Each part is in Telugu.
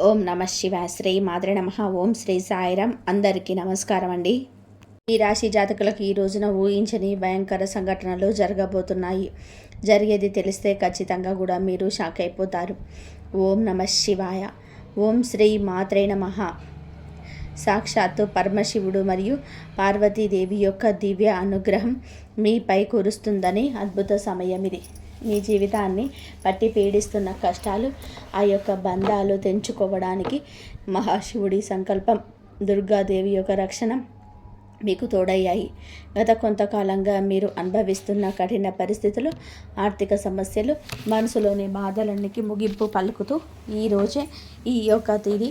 ఓం నమ శివాయ. శ్రీ మాత్రే నమః. ఓం శ్రీ సాయిరామ్. అందరికీ నమస్కారం అండి. ఈ రాశి జాతకులకు ఈ రోజున ఊహించని భయంకర సంఘటనలు జరగబోతున్నాయి. జరిగేది తెలిస్తే ఖచ్చితంగా కూడా మీరు షాక్ అయిపోతారు. ఓం నమ శివాయ. ఓం శ్రీ మాత్రే నమః. సాక్షాత్తు పరమశివుడు మరియు పార్వతీదేవి యొక్క దివ్య అనుగ్రహం మీపై కురుస్తుందని అద్భుత సమయం ఇది. మీ జీవితాన్ని పట్టి పీడిస్తున్న కష్టాలు, ఆ యొక్క బంధాలు తెంచుకోవడానికి మహాశివుడి సంకల్పం, దుర్గాదేవి యొక్క రక్షణ మీకు తోడయ్యాయి. గత కొంతకాలంగా మీరు అనుభవిస్తున్న కఠిన పరిస్థితులు, ఆర్థిక సమస్యలు, మనసులోని బాధలన్నికి ముగింపు పలుకుతూ ఈరోజే ఈ యొక్క తేదీ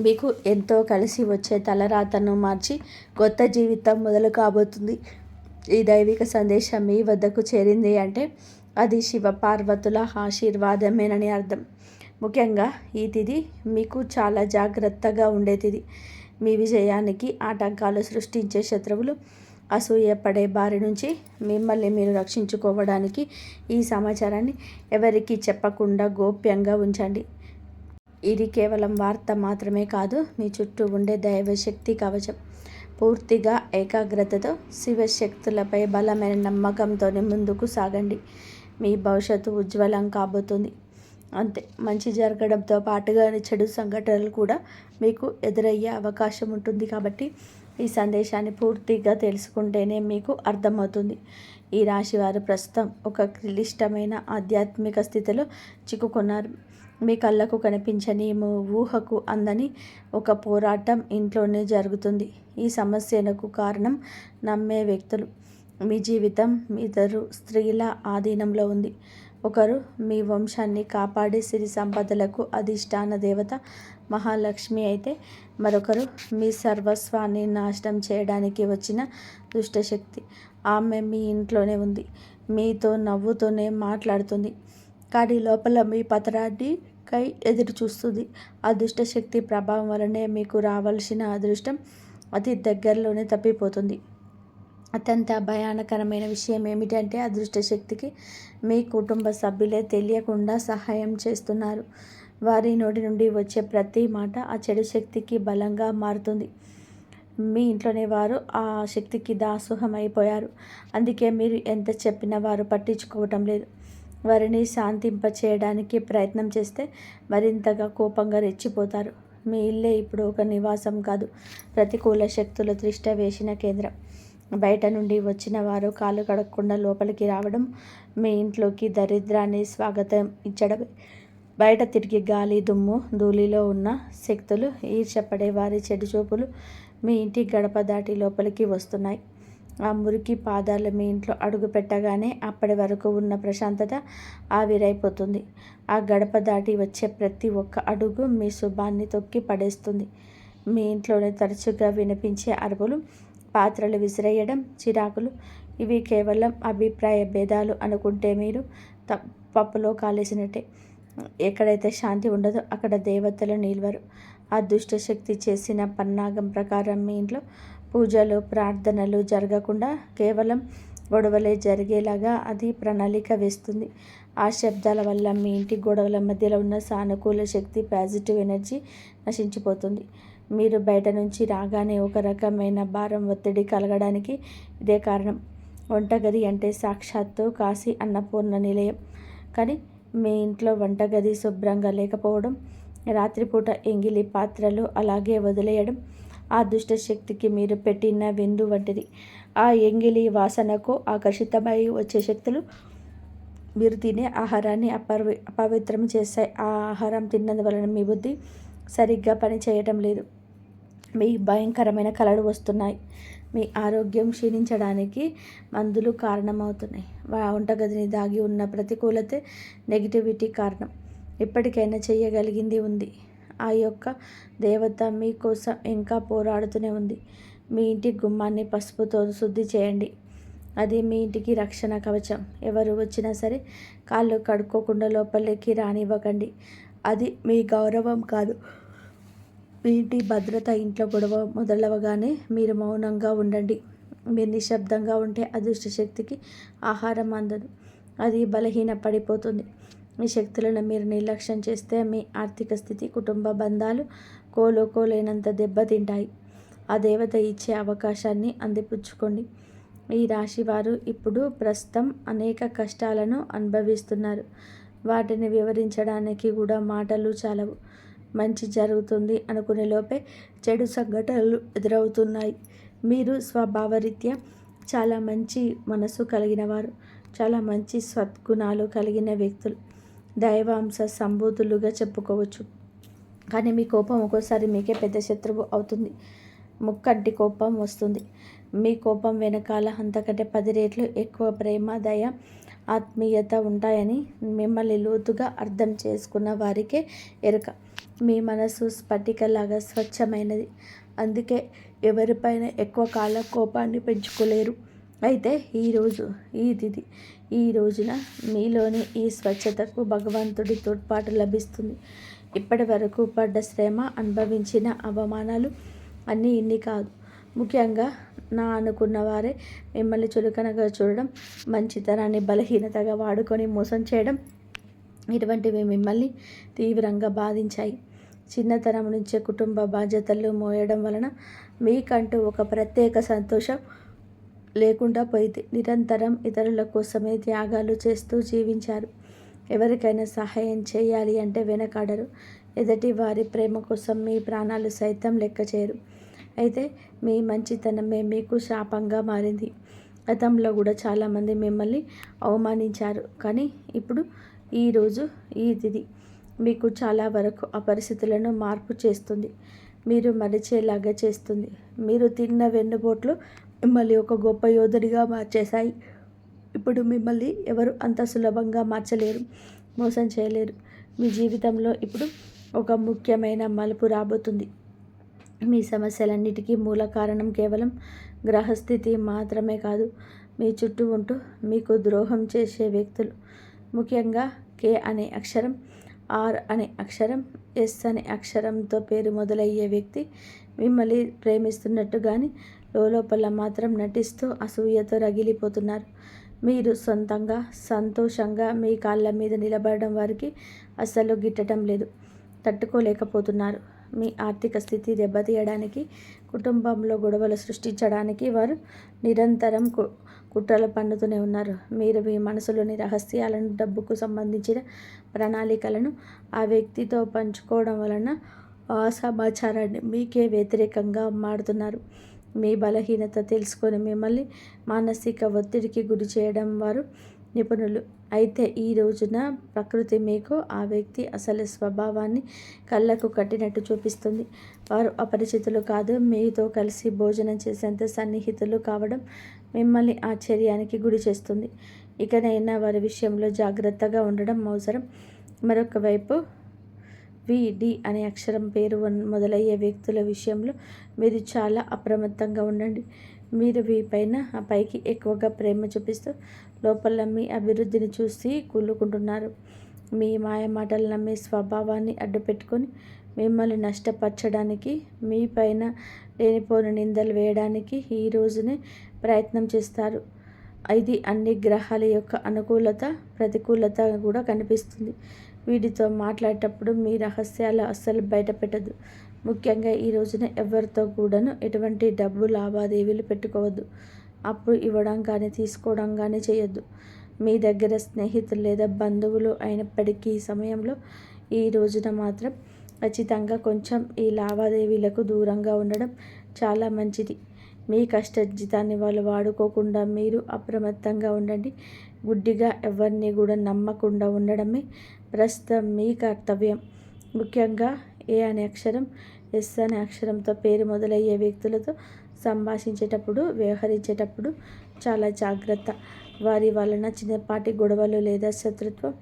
మీకు ఎంతో కలిసి వచ్చే తలరాతను మార్చి కొత్త జీవితం మొదలు కాబోతుంది. ఈ దైవిక సందేశం మీ వద్దకు చేరింది అంటే అది శివ పార్వతుల ఆశీర్వాదమేనని అర్థం. ముఖ్యంగా ఈ తిథి మీకు చాలా జాగ్రత్తగా ఉండే తిథి. మీ విజయానికి ఆటంకాలు సృష్టించే శత్రువులు, అసూయపడే బారి నుంచి మిమ్మల్ని మీరు రక్షించుకోవడానికి ఈ సమాచారాన్ని ఎవరికీ చెప్పకుండా గోప్యంగా ఉంచండి. ఇది కేవలం వార్త మాత్రమే కాదు, మీ చుట్టూ ఉండే దైవశక్తి కవచం. పూర్తిగా ఏకాగ్రతతో శివశక్తులపై బలమైన నమ్మకంతోనే ముందుకు సాగండి. మీ భవిష్యత్తు ఉజ్వలం కాబోతుంది. అంతే, మంచి జరగడంతో పాటుగా చెడు సంఘటనలు కూడా మీకు ఎదురయ్యే అవకాశం ఉంటుంది. కాబట్టి ఈ సందేశాన్ని పూర్తిగా తెలుసుకుంటేనే మీకు అర్థమవుతుంది. ఈ రాశివారు ప్రస్తుతం ఒక క్లిష్టమైన ఆధ్యాత్మిక స్థితిలో చిక్కుకున్నారు. మీ కళ్ళకు కనిపించని, ఊహకు అందని ఒక పోరాటం ఇంట్లోనే జరుగుతుంది. ఈ సమస్యలకు కారణం నమ్మే వ్యక్తులు. మీ జీవితం ఇద్దరు స్త్రీల ఆధీనంలో ఉంది. ఒకరు మీ వంశాన్ని కాపాడే సిరి సంపదలకు అధిష్టాన దేవత మహాలక్ష్మి అయితే, మరొకరు మీ సర్వస్వాన్ని నాశనం చేయడానికి వచ్చిన దుష్టశక్తి. ఆమె మీ ఇంట్లోనే ఉంది, మీతో నవ్వుతూనే మాట్లాడుతుంది, కానీ లోపల మీ పతనాన్ని కై ఎదురు చూస్తుంది. ఆ దుష్టశక్తి ప్రభావం వలనే మీకు రావాల్సిన అదృష్టం అతి దగ్గరలోనే తప్పిపోతుంది. అత్యంత భయానకరమైన విషయం ఏమిటంటే, అదృష్టశక్తికి మీ కుటుంబ సభ్యులే తెలియకుండా సహాయం చేస్తున్నారు. వారి నోటి నుండి వచ్చే ప్రతి మాట ఆ చెడు శక్తికి బలంగా మారుతుంది. మీ ఇంట్లోనే వారు ఆ శక్తికి దాసోహం అయిపోయారు. అందుకే మీరు ఎంత చెప్పినా వారు పట్టించుకోవటం లేదు. వారిని శాంతింపచేయడానికి ప్రయత్నం చేస్తే మరింతగా కోపంగా రెచ్చిపోతారు. మీ ఇల్లే ఇప్పుడు ఒక నివాసం కాదు, ప్రతికూల శక్తులు తిష్ట వేసిన కేంద్రం. బయట నుండి వచ్చిన వారు కాలు కడగకుండా లోపలికి రావడం మీ ఇంట్లోకి దరిద్రాన్ని స్వాగతం ఇచ్చడమే. బయట తిరిగి గాలి, దుమ్ము, ధూళిలో ఉన్న శక్తులు, ఈర్ష్యపడే వారి చెడు చూపులు మీ ఇంటి గడప దాటి లోపలికి వస్తున్నాయి. ఆ మురికి పాదాలు మీ ఇంట్లో అడుగు పెట్టగానే అప్పటి వరకు ఉన్న ప్రశాంతత ఆవిరైపోతుంది. ఆ గడప దాటి వచ్చే ప్రతి ఒక్క అడుగు మీ శుభాన్ని తొక్కి పడేస్తుంది. మీ ఇంట్లోనే తరచుగా వినిపించే అరుపులు, పాత్రలు విసిరేయడం, చిరాకులు, ఇవి కేవలం అభిప్రాయ భేదాలు అనుకుంటే మీరు పప్పులో కాలేసినట్టే. ఎక్కడైతే శాంతి ఉండదో అక్కడ దేవతలు నిల్వరు. ఆ దుష్టశక్తి చేసిన పన్నాగం ప్రకారం మీ ఇంట్లో పూజలు, ప్రార్థనలు జరగకుండా కేవలం గొడవలే జరిగేలాగా అది ప్రణాళిక వేస్తుంది. ఆ శబ్దాల వల్ల మీ ఇంటి గొడవల మధ్యలో ఉన్న సానుకూల శక్తి, పాజిటివ్ ఎనర్జీ నశించిపోతుంది. మీరు బయట నుంచి రాగానే ఒక రకమైన భారం, ఒత్తిడి కలగడానికి ఇదే కారణం. వంటగది అంటే సాక్షాత్తు కాశీ అన్నపూర్ణ నిలయం. కానీ మీ ఇంట్లో వంటగది శుభ్రంగా లేకపోవడం, రాత్రిపూట ఎంగిలి పాత్రలు అలాగే వదిలేయడం ఆ దుష్టశక్తికి మీరు పెట్టిన విందు వంటిది. ఆ ఎంగిలి వాసనకు ఆకర్షితమై వచ్చే శక్తులు మీరు తినే ఆహారాన్ని అపవిత్రం చేస్తాయి. ఆ ఆహారం తిన్నందువలన మీ బుద్ధి సరిగ్గా పనిచేయటం లేదు. మీ భయంకరమైన కలలు వస్తున్నాయి. మీ ఆరోగ్యం క్షీణించడానికి మందులు కారణమవుతున్నాయి. వంటగదిని దాగి ఉన్న ప్రతికూలతే, నెగిటివిటీ కారణం. ఇప్పటికైనా చేయగలిగింది ఉంది. ఆ యొక్క దేవత మీకోసం ఇంకా పోరాడుతూనే ఉంది. మీ ఇంటి గుమ్మాన్ని పసుపుతో శుద్ధి చేయండి. అది మీ ఇంటికి రక్షణ కవచం. ఎవరు వచ్చినా సరే కాళ్ళు కడుక్కోకుండా లోపలికి రానివ్వకండి. అది మీ గౌరవం కాదు, మీ ఇంటి భద్రత. ఇంట్లో గొడవ మొదలవగానే మీరు మౌనంగా ఉండండి. మీరు నిశ్శబ్దంగా ఉంటే అదృష్ట శక్తికి ఆహారం అందదు, అది బలహీన పడిపోతుంది. మీ శక్తులను మీరు నిర్లక్ష్యం చేస్తే మీ ఆర్థిక స్థితి, కుటుంబ బంధాలు కోలుకోలేనంత దెబ్బతింటాయి. ఆ దేవత ఇచ్చే అవకాశాన్ని అందిపుచ్చుకోండి. ఈ రాశి వారు ఇప్పుడు ప్రస్తుతం అనేక కష్టాలను అనుభవిస్తున్నారు. వాటిని వివరించడానికి కూడా మాటలు చాలవు. మంచి జరుగుతుంది అనుకునే లోపే చెడు సంఘటనలు ఎదురవుతున్నాయి. మీరు స్వభావరీత్యా చాలా మంచి మనసు కలిగిన వారు, చాలా మంచి సద్గుణాలు కలిగిన వ్యక్తులు, దైవాంశ సంభూతులుగా చెప్పుకోవచ్చు. కానీ మీ కోపం ఒక్కోసారి మీకే పెద్ద శత్రువు అవుతుంది. ముక్కంటి కోపం వస్తుంది. మీ కోపం వెనకాల అంతకంటే 10 రెట్లు ఎక్కువ ప్రేమ, దయ, ఆత్మీయత ఉంటాయని మిమ్మల్ని లోతుగా అర్థం చేసుకున్న వారికే ఎరుక. మీ మనసు స్ఫటికలాగా స్వచ్ఛమైనది. అందుకే ఎవరిపైన ఎక్కువ కాలం కోపాన్ని పెంచుకోలేరు. అయితే ఈ రోజున మీలోని ఈ స్వచ్ఛతకు భగవంతుడి తోడ్పాటు లభిస్తుంది. ఇప్పటి వరకు పడ్డ శ్రమ, అనుభవించిన అవమానాలు అన్నీ ఇన్ని కాదు. ముఖ్యంగా నా అనుకున్న వారే మిమ్మల్ని చులకనగా చూడడం, మంచితనాన్ని బలహీనతగా వాడుకొని మోసం చేయడం, ఇటువంటివి మిమ్మల్ని తీవ్రంగా బాధించాయి. చిన్నతనం నుంచే కుటుంబ బాధ్యతలు మోయడం వలన మీకంటూ ఒక ప్రత్యేక సంతోషం లేకుండా పోయింది. నిరంతరం ఇతరుల కోసమే త్యాగాలు చేస్తూ జీవించారు. ఎవరికైనా సహాయం చేయాలి అంటే వెనకాడరు. ఎదుటి వారి ప్రేమ కోసం మీ ప్రాణాలు సైతం లెక్క చేయరు. అయితే మీ మంచితనమే మీకు శాపంగా మారింది. గతంలో కూడా చాలామంది మిమ్మల్ని అవమానించారు. కానీ ఇప్పుడు ఈ తిథి మీకు చాలా వరకు ఆ పరిస్థితులను మార్పు చేస్తుంది. మీరు మరిచేలాగా చేస్తుంది. మీరు తిన్న వెన్నుపోట్లు మిమ్మల్ని ఒక గొప్ప యోధుడిగా మార్చేశాయి. ఇప్పుడు మిమ్మల్ని ఎవరు అంత సులభంగా మార్చలేరు, మోసం చేయలేరు. మీ జీవితంలో ఇప్పుడు ఒక ముఖ్యమైన మలుపు రాబోతుంది. మీ సమస్యలన్నిటికీ మూల కారణం కేవలం గ్రహస్థితి మాత్రమే కాదు, మీ చుట్టూ ఉంటూ మీకు ద్రోహం చేసే వ్యక్తులు. ముఖ్యంగా కే అనే అక్షరం, ఆర్ అనే అక్షరం, ఎస్ అనే అక్షరంతో పేరు మొదలయ్యే వ్యక్తి మిమ్మల్ని ప్రేమిస్తున్నట్టు కానీ లోపల మాత్రం నటిస్తూ అసూయతో రగిలిపోతున్నారు. మీరు సొంతంగా సంతోషంగా మీ కాళ్ళ మీద నిలబడడం వారికి అస్సలు గిట్టడం లేదు, తట్టుకోలేకపోతున్నారు. మీ ఆర్థిక స్థితి దెబ్బతీయడానికి, కుటుంబంలో గొడవలు సృష్టించడానికి వారు నిరంతరం కుట్రలు పన్నుతూనే ఉన్నారు. మీరు మీ మనసులోని రహస్యాలను, డబ్బుకు సంబంధించిన ప్రణాళికలను ఆ వ్యక్తితో పంచుకోవడం వలన ఆ సమాచారాన్ని మీకే వ్యతిరేకంగా మారుతున్నారు. మీ బలహీనత తెలుసుకొని మిమ్మల్ని మానసిక ఒత్తిడికి గురి చేయడం వారు నిపుణులు. అయితే ఈ రోజున ప్రకృతి మీకు ఆ వ్యక్తి అసలు స్వభావాన్ని కళ్ళకు కట్టినట్టు చూపిస్తుంది. వారు అపరిచితులు కాదు, మీతో కలిసి భోజనం చేసేంత సన్నిహితులు కావడం మిమ్మల్ని ఆశ్చర్యానికి గురి చేస్తుంది. ఇకనైనా వారి విషయంలో జాగ్రత్తగా ఉండడం అవసరం. మరొక వైపు డి అనే అక్షరం పేరు మొదలయ్యే వ్యక్తుల విషయంలో మీరు చాలా అప్రమత్తంగా ఉండండి. మీరు వీపైన పైకి ఎక్కువగా ప్రేమ చూపిస్తూ లోపల మీ అభివృద్ధిని చూసి కూలుకుంటున్నారు. మీ మాయ మాటలు నమ్మే స్వభావాన్ని అడ్డుపెట్టుకొని మిమ్మల్ని నష్టపరచడానికి, మీ పైన లేనిపోని నిందలు వేయడానికి ఈ రోజునే ప్రయత్నం చేస్తారు. ఇది అన్ని గ్రహాల యొక్క అనుకూలత, ప్రతికూలత కూడా కనిపిస్తుంది. వీటితో మాట్లాడేటప్పుడు మీ రహస్యాలు అస్సలు బయటపెట్టదు. ముఖ్యంగా ఈ రోజున ఎవరితో కూడాను ఎటువంటి డబ్బు లావాదేవీలు పెట్టుకోవద్దు. అప్పు ఇవ్వడం కానీ తీసుకోవడం కానీ చేయొద్దు. మీ దగ్గర స్నేహితులు లేదా బంధువులు అయినప్పటికీ ఈ సమయంలో ఈ రోజున మాత్రం ఖచ్చితంగా కొంచెం ఈ లావాదేవీలకు దూరంగా ఉండడం చాలా మంచిది. మీ కష్టజీతాన్ని వాళ్ళు వాడుకోకుండా మీరు అప్రమత్తంగా ఉండండి. గుడ్డిగా ఎవరిని కూడా నమ్మకుండా ఉండడమే ప్రస్తుతం మీ కర్తవ్యం. ముఖ్యంగా ఏ అనే అక్షరం, ఎస్ అనే అక్షరంతో పేరు మొదలయ్యే వ్యక్తులతో సంభాషించేటప్పుడు, వ్యవహరించేటప్పుడు చాలా జాగ్రత్త. వారి వలన చిన్నపాటి గొడవలు లేదా శత్రుత్వం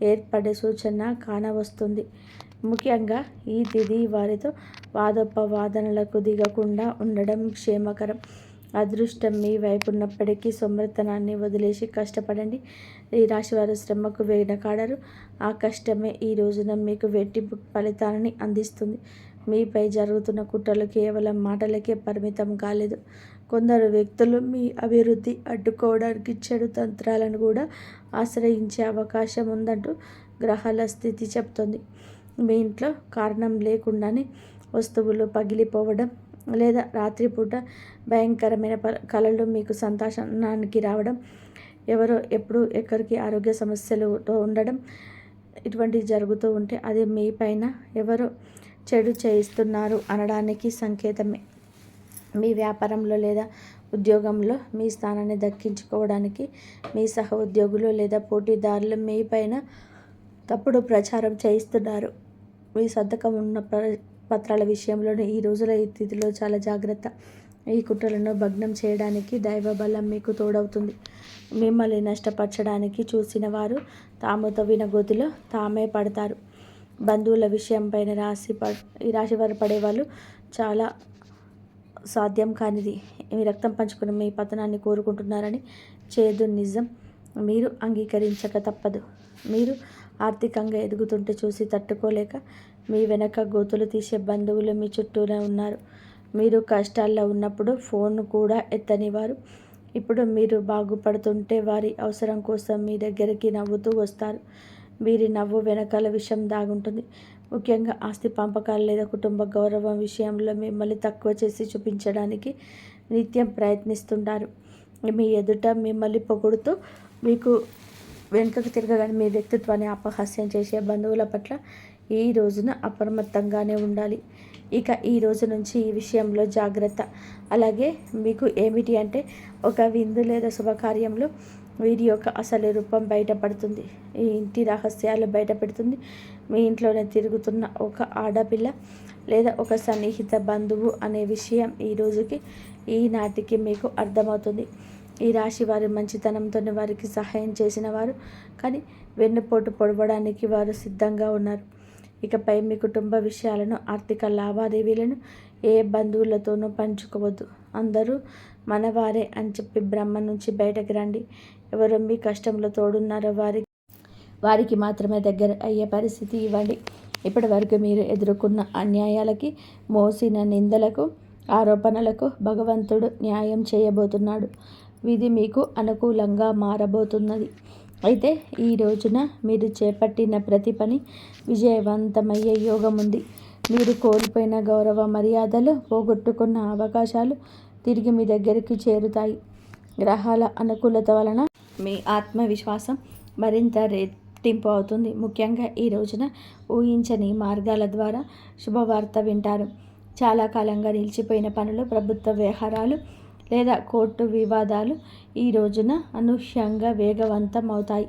ఏర్పడే సూచన కానవస్తుంది. ముఖ్యంగా ఈ తిథి వారితో వాదోపవాదనలకు దిగకుండా ఉండడం క్షేమకరం. అదృష్టం మీ వైపు ఉన్నప్పటికీ సొమ్మరితనాన్ని వదిలేసి కష్టపడండి. ఈ రాశి వారు శ్రమకు వెనకాడరు. ఆ కష్టమే ఈ రోజున మీకు వెట్టి ఫలితాలని అందిస్తుంది. మీపై జరుగుతున్న కుట్రలు కేవలం మాటలకే పరిమితం కాలేదు. కొందరు వ్యక్తులు మీ అభివృద్ధి అడ్డుకోవడానికి చెడు తంత్రాలను కూడా ఆశ్రయించే అవకాశం ఉందంటూ గ్రహాల స్థితి చెప్తుంది. మీ ఇంట్లో కారణం లేకుండానే వస్తువులు పగిలిపోవడం లేదా రాత్రిపూట భయంకరమైన కళలు మీకు సంతానానికి రావడం, ఎవరో ఎప్పుడు ఎక్కడికి ఆరోగ్య సమస్యలతో ఉండడం, ఇటువంటివి జరుగుతూ ఉంటే అది మీ పైన ఎవరో చెడు చేయిస్తున్నారు అనడానికి సంకేతమే. మీ వ్యాపారంలో లేదా ఉద్యోగంలో మీ స్థానాన్ని దక్కించుకోవడానికి మీ సహ ఉద్యోగులు లేదా పోటీదారులు మీ పైన తప్పుడు ప్రచారం చేయిస్తున్నారు. మీ సంతకం ఉన్న పత్రాల విషయంలోనే ఈ రోజుల ఈ తిథిలో చాలా జాగ్రత్త. ఈ కుట్రలను భగ్నం చేయడానికి దైవ బలం మీకు తోడవుతుంది. మిమ్మల్ని నష్టపరచడానికి చూసిన వారు తాము తవ్విన గోతిలో తామే పడతారు. బంధువుల విషయంపైన ఈ రాశి వారు పడేవాళ్ళు చాలా సాధ్యం కానిది. మీ రక్తం పంచుకుని మీ పతనాన్ని కోరుకుంటున్నారని చేదు నిజం మీరు అంగీకరించక తప్పదు. మీరు ఆర్థికంగా ఎదుగుతుంటే చూసి తట్టుకోలేక మీ వెనక గోతులు తీసే బంధువులు మీ చుట్టూనే ఉన్నారు. మీరు కష్టాల్లో ఉన్నప్పుడు ఫోన్ కూడా ఎత్తని వారు ఇప్పుడు మీరు బాగుపడుతుంటే వారి అవసరం కోసం మీ దగ్గరికి నవ్వుతూ వస్తారు. వీరి నవ్వు వెనకాల విషయం దాగుంటుంది. ముఖ్యంగా ఆస్తి పంపకాలు లేదా కుటుంబ గౌరవం విషయంలో మిమ్మల్ని తక్కువ చేసి చూపించడానికి నిత్యం ప్రయత్నిస్తుంటారు. మీ ఎదుట మిమ్మల్ని పొగుడుతూ మీకు వెనుకకు తిరగగానే మీ వ్యక్తిత్వాన్ని అపహాస్యం చేసే బంధువుల పట్ల ఈ రోజున అప్రమత్తంగానే ఉండాలి. ఇక ఈ రోజు నుంచి ఈ విషయంలో జాగ్రత్త. అలాగే మీకు ఏమిటి అంటే ఒక విందు లేదా శుభకార్యంలో వీరి యొక్క అసలు రూపం బయటపడుతుంది. ఈ ఇంటి రహస్యాలు బయటపెడుతుంది. మీ ఇంట్లోనే తిరుగుతున్న ఒక ఆడపిల్ల లేదా ఒక సన్నిహిత బంధువు అనే విషయం ఈ రోజుకి ఈనాటికి మీకు అర్థమవుతుంది. ఈ రాశి వారి మంచితనంతోనే వారికి సహాయం చేసిన వారు, కానీ వెన్నుపోటు పొడవడానికి వారు సిద్ధంగా ఉన్నారు. ఇకపై మీ కుటుంబ విషయాలను, ఆర్థిక లావాదేవీలను ఏ బంధువులతోనూ పంచుకోవద్దు. అందరూ మనవారే అని చెప్పి బ్రహ్మ నుంచి బయటకు రండి. ఎవరు మీ కష్టంలో తోడున్నారో వారికి మాత్రమే దగ్గర అయ్యే పరిస్థితి ఇవ్వండి. ఇప్పటి వరకు మీరు ఎదుర్కొన్న అన్యాయాలకి, మోసిన నిందలకు, ఆరోపణలకు భగవంతుడు న్యాయం చేయబోతున్నాడు. విధి మీకు అనుకూలంగా మారబోతున్నది. అయితే ఈ రోజున మీరు చేపట్టిన ప్రతి పని విజయవంతమయ్యే యోగం ఉంది. మీరు కోల్పోయిన గౌరవ మర్యాదలు, పోగొట్టుకున్న అవకాశాలు తిరిగి మీ దగ్గరికి చేరుతాయి. గ్రహాల అనుకూలత వలన మీ ఆత్మవిశ్వాసం మరింత రెట్టింపు అవుతుంది. ముఖ్యంగా ఈ రోజున ఊహించని మార్గాల ద్వారా శుభవార్త వింటారు. చాలా కాలంగా నిలిచిపోయిన పనులు, ప్రభుత్వ వ్యవహారాలు లేదా కోర్టు వివాదాలు ఈ రోజున అనూహ్యంగా వేగవంతం అవుతాయి.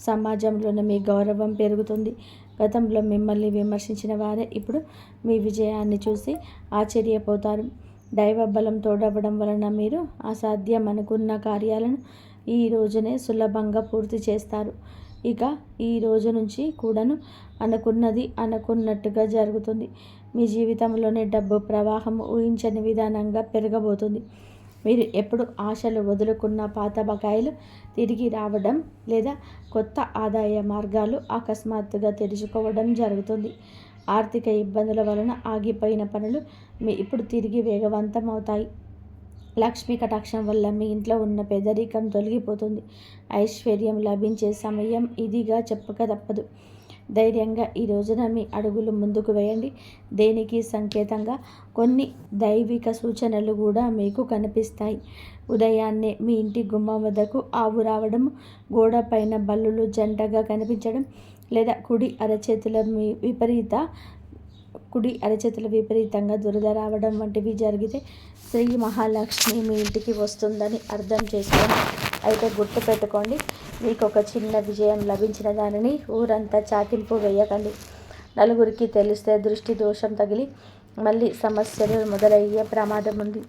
సమాజంలోనే మీ గౌరవం పెరుగుతుంది. గతంలో మిమ్మల్ని విమర్శించిన వారే ఇప్పుడు మీ విజయాన్ని చూసి ఆశ్చర్యపోతారు. దైవ బలం తోడవడం వలన మీరు అసాధ్యం అనుకున్న కార్యాలను ఈ రోజునే సులభంగా పూర్తి చేస్తారు. ఇక ఈ రోజు నుంచి కూడాను అనుకున్నది అనుకున్నట్టుగా జరుగుతుంది. మీ జీవితంలోనే డబ్బు ప్రవాహం ఊహించని విధానంగా పెరగబోతుంది. మీరు ఎప్పుడు ఆశలు వదులుకున్న పాత బకాయిలు తిరిగి రావడం లేదా కొత్త ఆదాయ మార్గాలు అకస్మాత్తుగా తెరుచుకోవడం జరుగుతుంది. ఆర్థిక ఇబ్బందుల వలన ఆగిపోయిన పనులు ఇప్పుడు తిరిగి వేగవంతం అవుతాయి. లక్ష్మీ కటాక్షం వల్ల మీ ఇంట్లో ఉన్న పేదరికం తొలగిపోతుంది. ఐశ్వర్యం లభించే సమయం ఇదిగా చెప్పక తప్పదు. ధైర్యంగా ఈ రోజున మీ అడుగులు ముందుకు వేయండి. దేనికి సంకేతంగా కొన్ని దైవిక సూచనలు కూడా మీకు కనిపిస్తాయి. ఉదయాన్నే మీ ఇంటి గుమ్మం వద్దకు ఆవు రావడం, గోడ పైన బల్లులు జంటగా కనిపించడం లేదా కుడి అరచేతుల విపరీతంగా దురద రావడం వంటివి జరిగితే శ్రీ మహాలక్ష్మి మీ ఇంటికి వస్తుందని అర్థం చేసుకోండి. అయితే గుర్తుపెట్టుకోండి, మీకు ఒక చిన్న విజయం లభించిన దానిని ఊరంతా చాటింపు వేయకండి. నలుగురికి తెలిస్తే దృష్టి దోషం తగిలి మళ్ళీ సమస్యలు మొదలయ్యే ప్రమాదం ఉంది.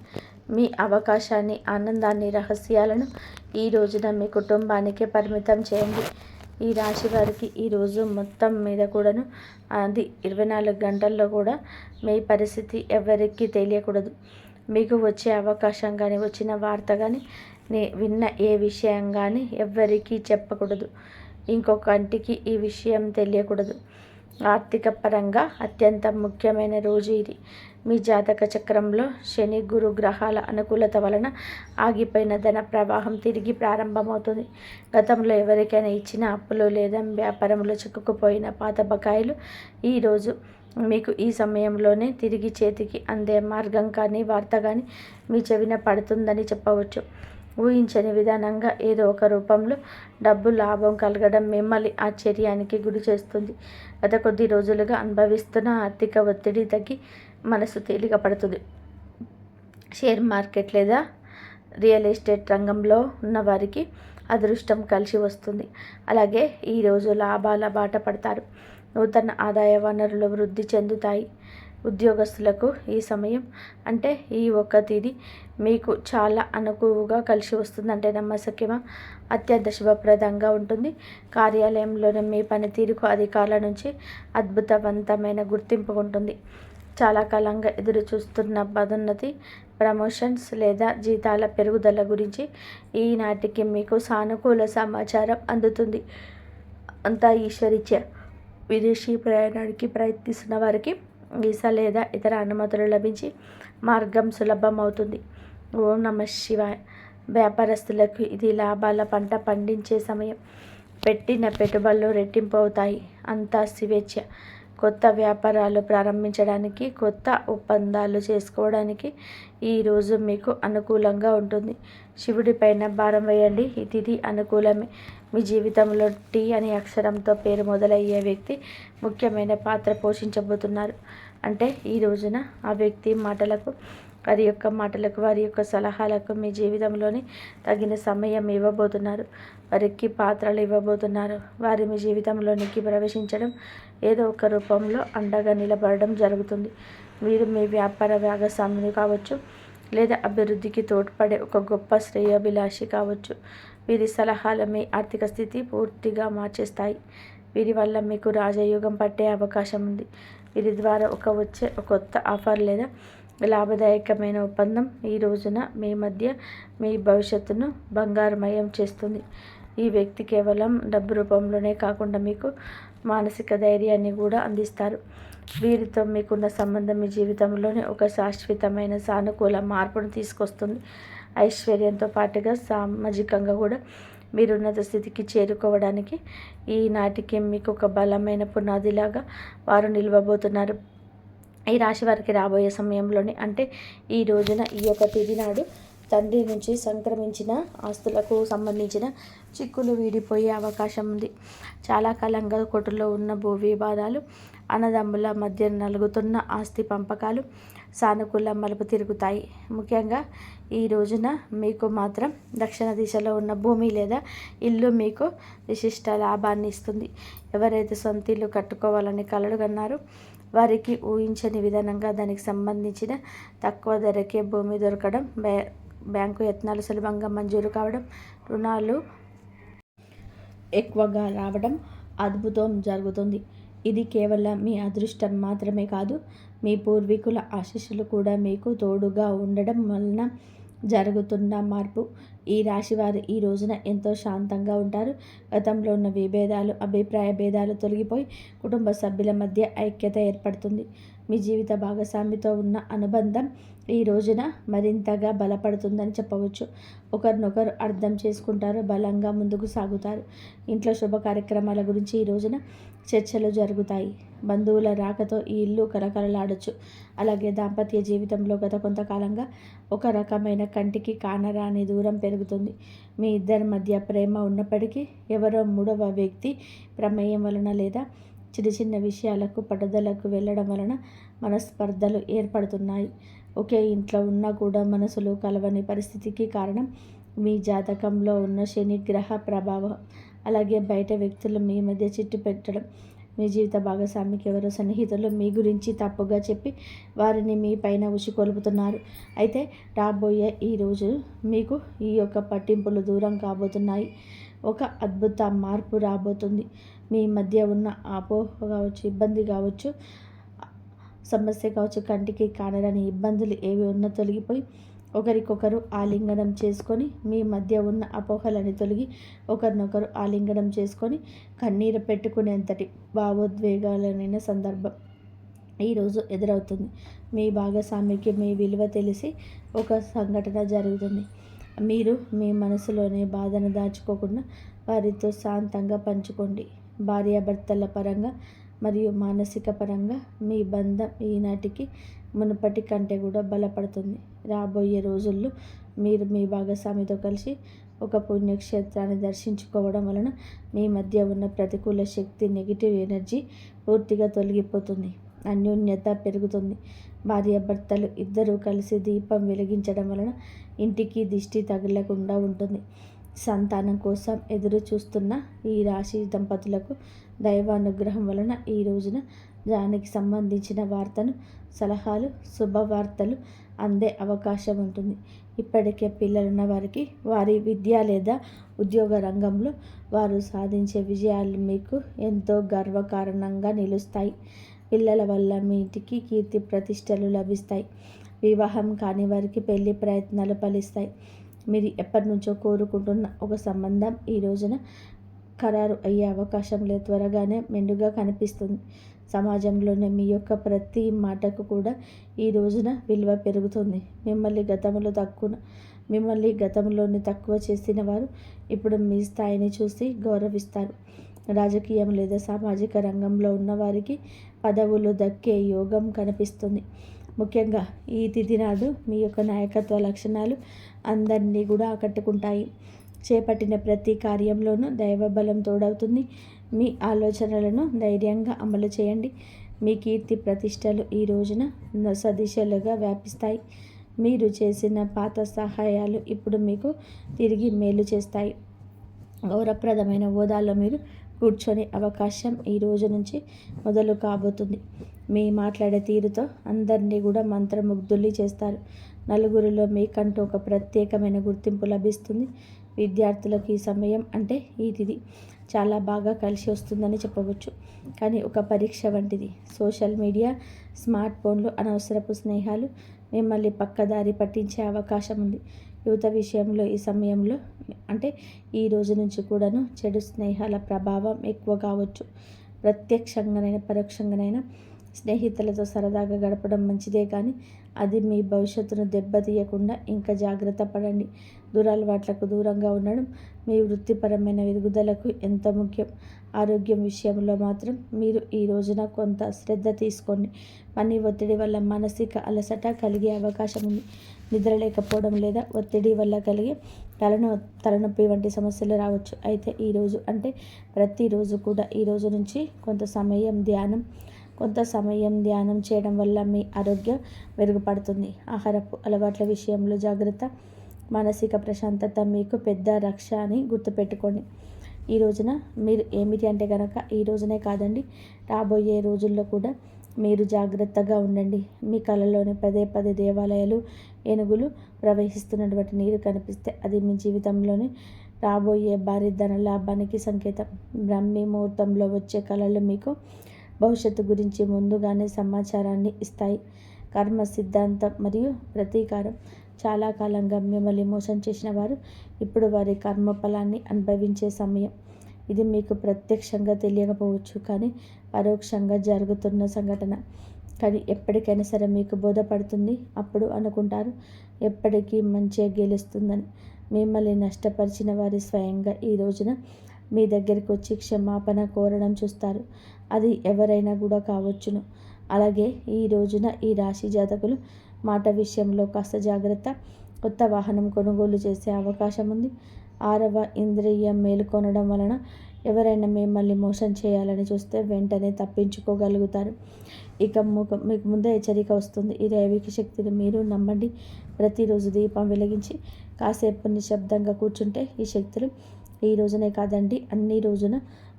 మీ అవకాశాన్ని, ఆనందాన్ని, రహస్యాలను ఈ రోజున మీ కుటుంబానికే పరిమితం చేయండి. ఈ రాశి వారికి ఈ రోజు మొత్తం మీద కూడాను అది 24 గంటల్లో కూడా మీ పరిస్థితి ఎవరికి తెలియకూడదు. మీకు వచ్చే అవకాశం కానీ, వచ్చిన వార్త కానీ, విన్న ఏ విషయం కానీ ఎవ్వరికీ చెప్పకూడదు. ఇంకొకంటికి ఈ విషయం తెలియకూడదు. ఆర్థిక పరంగా అత్యంత ముఖ్యమైన రోజు ఇది. మీ జాతక చక్రంలో శని గురు గ్రహాల అనుకూలత వలన ఆగిపోయిన ధన ప్రవాహం తిరిగి ప్రారంభమవుతుంది. గతంలో ఎవరికైనా ఇచ్చిన అప్పులు లేదా వ్యాపారంలో చిక్కుకుపోయిన పాత బకాయిలు ఈరోజు మీకు ఈ సమయంలోనే తిరిగి చేతికి అందే మార్గం కానీ వార్త కానీ మీ చెవిన పడుతుందని చెప్పవచ్చు. ఊహించని విధానంగా ఏదో ఒక రూపంలో డబ్బు లాభం కలగడం మిమ్మల్ని ఆశ్చర్యానికి గురి చేస్తుంది. గత కొద్ది రోజులుగా అనుభవిస్తున్న ఆర్థిక ఒత్తిడి తగ్గి మనసు తేలిక పడుతుంది. షేర్ మార్కెట్ లేదా రియల్ ఎస్టేట్ రంగంలో ఉన్నవారికి అదృష్టం కలిసి వస్తుంది. అలాగే ఈరోజు లాభాల బాట పడతారు. నూతన ఆదాయ వనరులు వృద్ధి చెందుతాయి. ఉద్యోగస్తులకు ఈ సమయం అంటే ఈ ఒక్క తేదీ మీకు చాలా అనుకువగా కలిసి వస్తుంది. అంటే నమ్మశక్యమా అత్యంత శుభప్రదంగా ఉంటుంది. కార్యాలయంలోని మీ పనితీరుకు అధికారుల నుంచి అద్భుతవంతమైన గుర్తింపు ఉంటుంది. చాలా కాలంగా ఎదురు చూస్తున్న పదోన్నతి, ప్రమోషన్స్ లేదా జీతాల పెరుగుదల గురించి ఈనాటికి మీకు సానుకూల సమాచారం అందుతుంది. అంతా ఈశ్వరీచ్ఛ. విదేశీ ప్రయాణానికి ప్రయత్నిస్తున్న వారికి వీసా లేదా ఇతర అనుమతులు లభించి మార్గం సులభం అవుతుంది. ఓం నమః శివాయ. వ్యాపారస్తులకు ఇది లాభాల పంట పండించే సమయం. పెట్టిన పెట్టుబడులు రెట్టింపు అవుతాయి. అంతా స్వేచ్ఛ. కొత్త వ్యాపారాలు ప్రారంభించడానికి, కొత్త ఒప్పందాలు చేసుకోవడానికి ఈరోజు మీకు అనుకూలంగా ఉంటుంది. శివుడి పైన భారం వేయండి. ఈ తిథి అనుకూలమే. మీ జీవితంలో టీ అనే అక్షరంతో పేరు మొదలయ్యే వ్యక్తి ముఖ్యమైన పాత్ర పోషించబోతున్నారు. అంటే ఈ రోజున ఆ వ్యక్తి మాటలకు, వారి యొక్క సలహాలకు మీ జీవితంలోని తగిన సమయం ఇవ్వబోతున్నారు. వారికి పాత్రలు ఇవ్వబోతున్నారు. వారి మీ జీవితంలోనికి ప్రవేశించడం, ఏదో ఒక రూపంలో అండగా నిలబడడం జరుగుతుంది. మీరు మీ వ్యాపార భాగస్వామిని కావచ్చు, లేదా అభివృద్ధికి తోడ్పడే ఒక గొప్ప శ్రేయోభిలాషి కావచ్చు. వీరి సలహాలు మీ ఆర్థిక స్థితి పూర్తిగా మార్చేస్తాయి. వీరి వల్ల మీకు రాజయోగం పట్టే అవకాశం ఉంది. వీరి ద్వారా వచ్చే ఒక కొత్త ఆఫర్ లేదా లాభదాయకమైన ఒప్పందం ఈ రోజున మీ మధ్య మీ భవిష్యత్తును బంగారుమయం చేస్తుంది. ఈ వ్యక్తి కేవలం డబ్బు రూపంలోనే కాకుండా మీకు మానసిక ధైర్యాన్ని కూడా అందిస్తారు. వీరితో మీకున్న సంబంధం మీ జీవితంలోనే ఒక శాశ్వతమైన సానుకూల మార్పును తీసుకొస్తుంది. ఐశ్వర్యంతో పాటుగా సామాజికంగా కూడా మీరు ఉన్నత స్థితికి చేరుకోవడానికి ఈనాటికి మీకు ఒక బలమైన పునాదిలాగా వారు నిలవబోతున్నారు. ఈ రాశి వారికి రాబోయే సమయంలోనే అంటే ఈ రోజున ఈ యొక్క తిథి నాడు తండ్రి నుంచి సంక్రమించిన ఆస్తులకు సంబంధించిన చిక్కులు వీడిపోయే అవకాశం ఉంది. చాలా కాలంగా కోర్టులో ఉన్న భూ వివాదాలు, అన్నదమ్ముల మధ్య నలుగుతున్న ఆస్తి పంపకాలు సానుకూల మలుపు తిరుగుతాయి. ముఖ్యంగా ఈ రోజున మీకు మాత్రం దక్షిణ దిశలో ఉన్న భూమి లేదా ఇల్లు మీకు విశిష్ట లాభాన్ని ఇస్తుంది. ఎవరైతే సొంత ఇల్లు కట్టుకోవాలని కలలు కన్నారో వారికి ఊహించని విధానంగా దానికి సంబంధించిన తక్కువ ధరకే భూమి దొరకడం, బ్యాంకు యత్నాలు సులభంగా మంజూరు కావడం, రుణాలు ఎక్కువగా రావడం అద్భుతం జరుగుతుంది. ఇది కేవలం మీ అదృష్టం మాత్రమే కాదు, మీ పూర్వీకుల ఆశీస్సులు కూడా మీకు తోడుగా ఉండడం వలన జరుగుతున్న మార్పు. ఈ రాశివారు ఈ రోజున ఎంతో శాంతంగా ఉంటారు. గతంలో ఉన్న విభేదాలు, అభిప్రాయ భేదాలు తొలగిపోయి కుటుంబ సభ్యుల మధ్య ఐక్యత ఏర్పడుతుంది. మీ జీవిత భాగస్వామితో ఉన్న అనుబంధం ఈ రోజున మరింతగా బలపడుతుందని చెప్పవచ్చు. ఒకరినొకరు అర్థం చేసుకుంటారు, బలంగా ముందుకు సాగుతారు. ఇంట్లో శుభ కార్యక్రమాల గురించి ఈ రోజున చర్చలు జరుగుతాయి. బంధువుల రాకతో ఈ ఇల్లు కలకలలాడొచ్చు. అలాగే దాంపత్య జీవితంలో గత కొంతకాలంగా ఒక రకమైన కంటికి కానరాని దూరం పెరుగుతుంది. మీ ఇద్దరి మధ్య ప్రేమ ఉన్నప్పటికీ ఎవరో మూడవ వ్యక్తి ప్రమేయం వలన లేదా చిన్న చిన్న విషయాలకు పట్టుదలకు వెళ్ళడం వలన మనస్పర్ధలు ఏర్పడుతున్నాయి. ఒకే ఇంట్లో ఉన్నా కూడా మనసులు కలవని పరిస్థితికి కారణం మీ జాతకంలో ఉన్న శని గ్రహ ప్రభావం. అలాగే బయట వ్యక్తులు మీ మధ్య చిట్టు పెట్టడం, మీ జీవిత భాగస్వామికి ఎవరో సన్నిహితులు మీ గురించి తప్పుగా చెప్పి వారిని మీ పైన ఉసికొల్పుతున్నారు. అయితే రాబోయే ఈ రోజు మీకు ఈ యొక్క పట్టింపులు దూరం కాబోతున్నాయి. ఒక అద్భుత మార్పు రాబోతుంది. మీ మధ్య ఉన్న అపోహ కావచ్చు, ఇబ్బంది కావచ్చు, సమస్య కావచ్చు, కంటికి కానరాని ఇబ్బందులు ఏవి ఉన్నా తొలగిపోయి ఒకరికొకరు ఆలింగనం చేసుకొని మీ మధ్య ఉన్న అపోహలని తొలగి ఒకరినొకరు ఆలింగనం చేసుకొని కన్నీరు పెట్టుకునేంతటి భావోద్వేగాలైన సందర్భం ఈరోజు ఎదురవుతుంది. మీ భాగస్వామికి మీ విలువ తెలిసి ఒక సంఘటన జరుగుతుంది. మీరు మీ మనసులోని బాధను దాచుకోకుండా వారితో శాంతంగా పంచుకోండి. భార్యాభర్తల పరంగా మరియు మానసిక పరంగా మీ బంధం ఈనాటికి మునుపటి కంటే కూడా బలపడుతుంది. రాబోయే రోజుల్లో మీరు మీ భాగస్వామితో కలిసి ఒక పుణ్యక్షేత్రాన్ని దర్శించుకోవడం వలన మీ మధ్య ఉన్న ప్రతికూల శక్తి, నెగిటివ్ ఎనర్జీ పూర్తిగా తొలగిపోతుంది. అన్యోన్యత పెరుగుతుంది. భార్యాభర్తలు ఇద్దరూ కలిసి దీపం వెలిగించడం వలన ఇంటికి దిష్టి తగలకుండా ఉంటుంది. సంతానం కోసం ఎదురు చూస్తున్న ఈ రాశి దంపతులకు దైవానుగ్రహం వలన ఈ రోజున దానికి సంబంధించిన వార్తను, సలహాలు, శుభవార్తలు అందే అవకాశం ఉంటుంది. ఇప్పటికే పిల్లలున్న వారికి వారి విద్య లేదా ఉద్యోగ రంగంలో వారు సాధించే విజయాలు మీకు ఎంతో గర్వకారణంగా నిలుస్తాయి. పిల్లల వల్ల మీ ఇంటికి కీర్తి ప్రతిష్టలు లభిస్తాయి. వివాహం కాని వారికి పెళ్లి ప్రయత్నాలు ఫలిస్తాయి. మీరు ఎప్పటి నుంచో కోరుకుంటున్న ఒక సంబంధం ఈ రోజున ఖరారు అయ్యే అవకాశం లేదు. త్వరగానే మెండుగా కనిపిస్తుంది. సమాజంలోనే మీ యొక్క ప్రతి మాటకు కూడా ఈ రోజున విలువ పెరుగుతుంది. మిమ్మల్ని గతంలోనే తక్కువ చేసిన వారు ఇప్పుడు మీ స్థాయిని చూసి గౌరవిస్తారు. రాజకీయం లేదా సామాజిక రంగంలో ఉన్న వారికి పదవులు దక్కే యోగం కనిపిస్తుంది. ముఖ్యంగా ఈ తిథి నాడు మీ యొక్క నాయకత్వ లక్షణాలు అందరినీ కూడా ఆకట్టుకుంటాయి. చేపట్టిన ప్రతి కార్యంలోనూ దైవబలం తోడవుతుంది. మీ ఆలోచనలను ధైర్యంగా అమలు చేయండి. మీ కీర్తి ప్రతిష్టలు ఈ రోజున సదిశలుగా వ్యాపిస్తాయి. మీరు చేసిన పాత సహాయాలు ఇప్పుడు మీకు తిరిగి మేలు చేస్తాయి. గౌరవప్రదమైన హోదాలో మీరు కూర్చొనే అవకాశం ఈ రోజు నుంచి మొదలు కాబోతుంది. మీ మాట్లాడే తీరుతో అందరినీ కూడా మంత్రముగ్ధుల్ని చేస్తారు. నలుగురిలో మీకంటూ ఒక ప్రత్యేకమైన గుర్తింపు లభిస్తుంది. విద్యార్థులకు ఈ సమయం అంటే ఈ తిథి చాలా బాగా కలిసి వస్తుందని చెప్పవచ్చు. కానీ ఒక పరీక్ష వంటిది. సోషల్ మీడియా, స్మార్ట్ ఫోన్లు, అనవసరపు స్నేహాలు మిమ్మల్ని పక్కదారి పట్టించే అవకాశం ఉంది. యువత విషయంలో ఈ సమయంలో అంటే ఈ రోజు నుంచి కూడాను చెడు స్నేహాల ప్రభావం ఎక్కువ కావచ్చు. ప్రత్యక్షంగానైనా పరోక్షంగానైనా స్నేహితులతో సరదాగా గడపడం మంచిదే, కానీ అది మీ భవిష్యత్తును దెబ్బతీయకుండా ఇంకా జాగ్రత్త పడండి. దురలవాట్లకు దూరంగా ఉండడం మీ వృత్తిపరమైన ఎదుగుదలకు ఎంతో ముఖ్యం. ఆరోగ్యం విషయంలో మాత్రం మీరు ఈ రోజున కొంత శ్రద్ధ తీసుకోండి. పని ఒత్తిడి వల్ల మానసిక అలసట కలిగే అవకాశం ఉంది. నిద్ర లేకపోవడం లేదా ఒత్తిడి వల్ల కలిగే తలనొప్పి వంటి సమస్యలు రావచ్చు. అయితే ఈరోజు అంటే ప్రతిరోజు కూడా ఈ రోజు నుంచి కొంత సమయం ధ్యానం చేయడం వల్ల మీ ఆరోగ్యం మెరుగుపడుతుంది. ఆహారపు అలవాట్ల విషయంలో జాగ్రత్త. మానసిక ప్రశాంతత మీకు పెద్ద రక్ష అని గుర్తుపెట్టుకోండి. ఈ రోజున మీరు ఏమిటి అంటే కనుక ఈ రోజునే కాదండి, రాబోయే రోజుల్లో కూడా మీరు జాగ్రత్తగా ఉండండి. మీ కళలోని పదే పదే దేవాలయాలు, ఏనుగులు ప్రవహిస్తున్నటువంటి నీరు కనిపిస్తే అది మీ జీవితంలోని రాబోయే భారీ ధన లాభానికి సంకేతం. బ్రాహ్మీ ముహూర్తంలో వచ్చే కళలు మీకు భవిష్యత్తు గురించి ముందుగానే సమాచారాన్ని ఇస్తాయి. కర్మ సిద్ధాంతం మరియు ప్రతీకారం. చాలా కాలంగా మిమ్మల్ని మోసం చేసిన వారు ఇప్పుడు వారి కర్మ ఫలాన్ని అనుభవించే సమయం. ఇది మీకు ప్రత్యక్షంగా తెలియకపోవచ్చు, కానీ పరోక్షంగా జరుగుతున్న సంఘటన. కానీ ఎప్పటికైనా సరే మీకు బోధపడుతుంది. అప్పుడు అనుకుంటారు ఎప్పటికీ మంచిగా గెలుస్తుందని. మిమ్మల్ని నష్టపరిచిన వారి స్వయంగా ఈ రోజున మీ దగ్గరికి వచ్చి క్షమాపణ కోరడం చూస్తారు. అది ఎవరైనా కూడా కావచ్చును. అలాగే ఈ రోజున ఈ రాశి జాతకులు మాట విషయంలో కాస్త జాగ్రత్త. కొత్త వాహనం కొనుగోలు చేసే అవకాశం ఉంది. 6వ ఇంద్రియం మేలుకొనడం వలన ఎవరైనా మిమ్మల్ని మోసం చేయాలని చూస్తే వెంటనే తప్పించుకోగలుగుతారు. ఇక మీకు ముందే హెచ్చరిక వస్తుంది. ఈ దైవిక శక్తిని మీరు నమ్మండి. ప్రతిరోజు దీపం వెలిగించి కాసేపు నిశ్శబ్దంగా కూర్చుంటే ఈ శక్తులు ఈ రోజునే కాదండి, అన్ని రోజున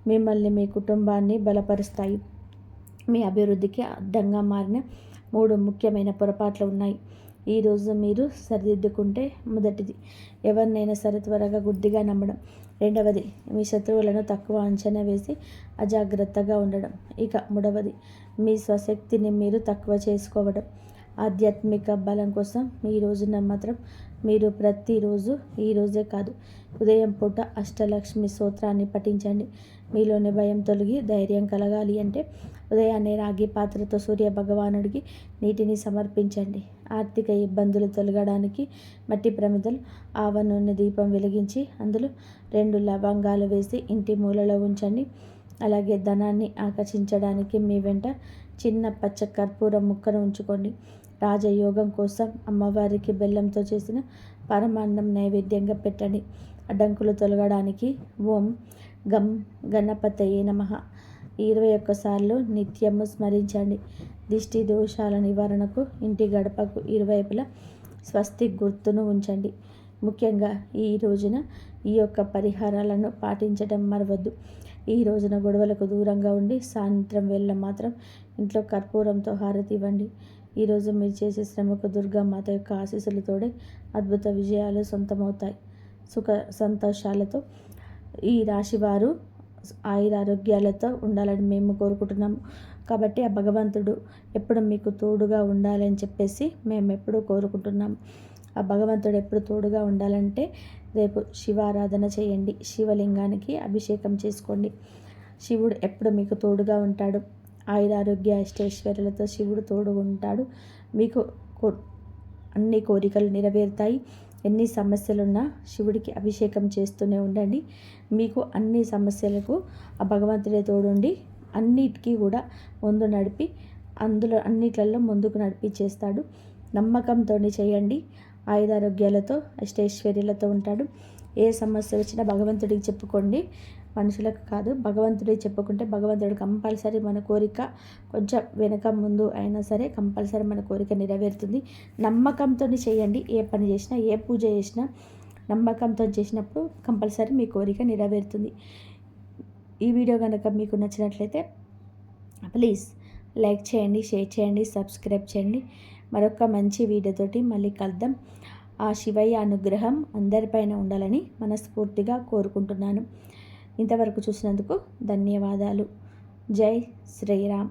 మిమ్మల్ని, మీ కుటుంబాన్ని బలపరుస్తాయి. మీ అభివృద్ధికి అడ్డంగా మారిన 3 ముఖ్యమైన పొరపాట్లు ఉన్నాయి. ఈరోజు మీరు సరిదిద్దుకుంటే మొదటిది, ఎవరినైనా సరే త్వరగా గుడ్డిగా నమ్మడం. రెండవది, మీ శత్రువులను తక్కువ అంచనా వేసి అజాగ్రత్తగా ఉండడం. ఇక 3వది, మీ స్వశక్తిని మీరు తక్కువ చేసుకోవడం. ఆధ్యాత్మిక బలం కోసం ఈ రోజున మాత్రం మీరు ప్రతిరోజు ఈ రోజే కాదు ఉదయం పూట అష్టలక్ష్మి స్తోత్రాన్ని పఠించండి. మీలోని భయం తొలగి ధైర్యం కలగాలి అంటే ఉదయాన్నే రాగి పాత్రతో సూర్య భగవానుడికి నీటిని సమర్పించండి. ఆర్థిక ఇబ్బందులు తొలగడానికి మట్టి ప్రమిదలు ఆవ నూనె దీపం వెలిగించి అందులో 2 లవంగాలు వేసి ఇంటి మూలలో ఉంచండి. అలాగే ధనాన్ని ఆకర్షించడానికి మీ వెంట చిన్న పచ్చ కర్పూరం ముక్కను ఉంచుకోండి. రాజయోగం కోసం అమ్మవారికి బెల్లంతో చేసిన పరమాన్నం నైవేద్యంగా పెట్టండి. అడ్డంకులు తొలగడానికి ఓం గం గణపతయే నమః 21 సార్లు నిత్యము స్మరించండి. దిష్టి దోషాల నివారణకు ఇంటి గడపకు ఇరువైపులా స్వస్తి గుర్తును ఉంచండి. ముఖ్యంగా ఈ రోజున ఈ యొక్క పరిహారాలను పాటించడం మరవద్దు. ఈ రోజున గొడవలకు దూరంగా ఉండి సాయంత్రం వేళ మాత్రం ఇంట్లో కర్పూరంతో హారతి ఇవ్వండి. ఈరోజు మీరు చేసే శ్రమకు దుర్గామాత యొక్క ఆశీస్సులతోడే అద్భుత విజయాలు సొంతమవుతాయి. సుఖ సంతోషాలతో ఈ రాశివారు ఆయురారోగ్యాలతో ఉండాలని మేము కోరుకుంటున్నాము. కాబట్టి ఆ భగవంతుడు ఎప్పుడు మీకు తోడుగా ఉండాలని చెప్పేసి మేము ఎప్పుడూ కోరుకుంటున్నాము. ఆ భగవంతుడు ఎప్పుడు తోడుగా ఉండాలంటే రేపు శివారాధన చేయండి. శివలింగానికి అభిషేకం చేసుకోండి. శివుడు ఎప్పుడు మీకు తోడుగా ఉంటాడు. ఆయురారోగ్య అష్టైశ్వర్యాలతో శివుడు తోడుగా ఉంటాడు. మీకు అన్ని కోరికలు నెరవేరుతాయి. ఎన్ని సమస్యలున్నా శివుడికి అభిషేకం చేస్తూనే ఉండండి. మీకు అన్ని సమస్యలకు ఆ భగవంతుడే తోడుండి అన్నిటికీ కూడా ముందు నడిపి అందులో అన్నిట్లలో ముందుకు నడిపించేస్తాడు. నమ్మకంతో చేయండి. ఆయురారోగ్యాలతో అష్టైశ్వర్యాలతో ఉంటాడు. ఏ సమస్య వచ్చినా భగవంతుడికి చెప్పుకోండి. మనుషులకు కాదు, భగవంతుడికి చెప్పుకుంటే భగవంతుడు కంపల్సరీ మన కోరిక కొంచెం వెనక ముందు అయినా సరే కంపల్సరీ మన కోరిక నెరవేరుతుంది. నమ్మకంతో చేయండి. ఏ పని చేసినా ఏ పూజ చేసినా నమ్మకంతో చేసినప్పుడు కంపల్సరీ మీ కోరిక నెరవేరుతుంది. ఈ వీడియో కనుక మీకు నచ్చినట్లయితే ప్లీజ్ లైక్ చేయండి, షేర్ చేయండి, సబ్స్క్రైబ్ చేయండి. మరొక మంచి వీడియోతోటి మళ్ళీ కలుద్దాం. ఆ శివయ్య అనుగ్రహం అందరిపైన ఉండాలని మనస్ఫూర్తిగా కోరుకుంటున్నాను. ఇంతవరకు చూసినందుకు ధన్యవాదాలు. జై శ్రీరామ్.